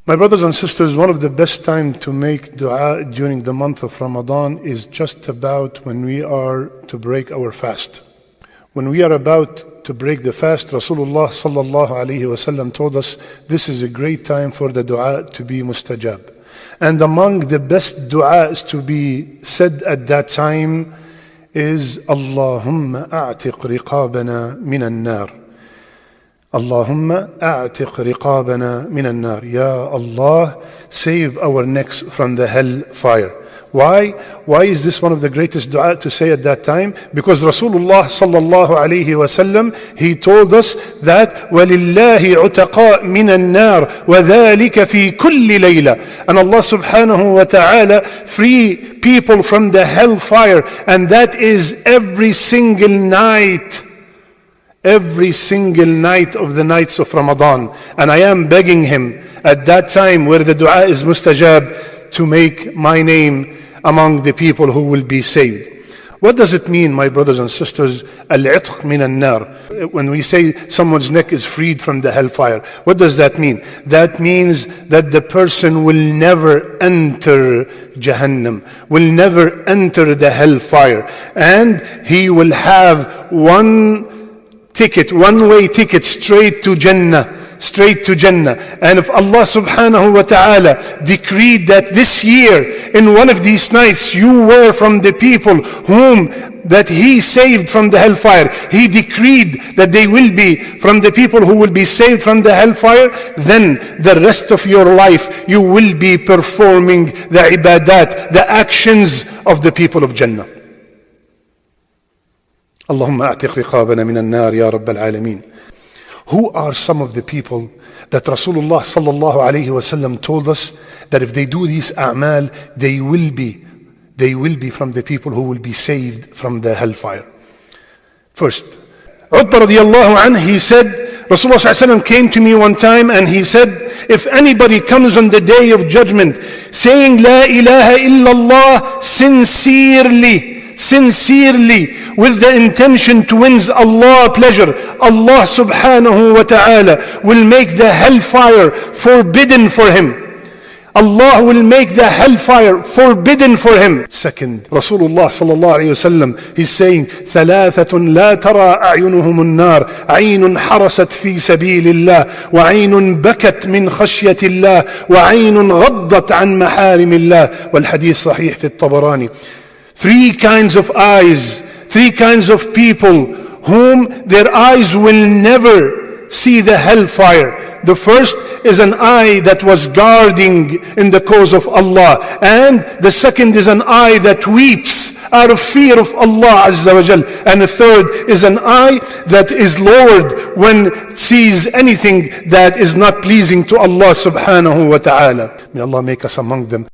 My brothers and sisters, one of the best times to make dua during the month of Ramadan is just about when we are to break our fast. When we are about to break the fast, Rasulullah sallallahu alaihi wasallam told us this is a great time for the dua to be mustajab. And among the best du'as to be said at that time is Allahumma a'tiq riqabana minan nar. Allahumma a'tiq riqabana minan nar. Ya Allah, save our necks from the hell fire. Why? Why is this one of the greatest dua to say at that time? Because Rasulullah sallallahu alayhi wasallam, he told us that وَلِلَّهِ عُتَقَاء مِنَ النَّارِ وَذَلِكَ فِي كُلِّ لَيْلَةٍ. And Allah subhanahu wa ta'ala free people from the hellfire, and that is every single night. Every single night of the nights of Ramadan. And I am begging him at that time where the dua is mustajab to make my name among the people who will be saved. What does it mean, my brothers and sisters? Al-'itq min an-nar. When we say someone's neck is freed from the hellfire, what does that mean? That means that the person will never enter Jahannam, will never enter the hellfire, and he will have one one-way ticket straight to Jannah. Straight to Jannah. And if Allah subhanahu wa ta'ala decreed that this year in one of these nights you were from the people whom that He saved from the hellfire, He decreed that they will be from the people who will be saved from the hellfire, then the rest of your life you will be performing the ibadat, the actions of the people of Jannah. Allahumma a'tiq riqabana min an-nar ya Rabbal Alameen. Who are some of the people that Rasulullah sallallahu alayhi wasallam told us that if they do these a'mal, they will be from the people who will be saved from the hellfire? First, Utbah radiyallahu anhu, he said, Rasulullah sallallahu alayhi wasallam came to me one time and he said, if anybody comes on the day of judgment saying La ilaha illallah sincerely with the intention to win Allah pleasure, Allah subhanahu wa ta'ala will make the hellfire forbidden for him. Allah will make the hellfire forbidden for him. Second, Rasulullah sallallahu alayhi wasallam is saying, ثلاثة لا ترى أعينهم النار عين حرست في سبيل الله وعين بكت من خشية الله وعين غضت عن محارم الله. والحديث صحيح في الطبراني. Three kinds of eyes, three kinds of people whom their eyes will never see the hellfire. The first is an eye that was guarding in the cause of Allah, and the second is an eye that weeps out of fear of Allah Azza wa Jal, and the third is an eye that is lowered when it sees anything that is not pleasing to Allah subhanahu wa ta'ala. May Allah make us among them.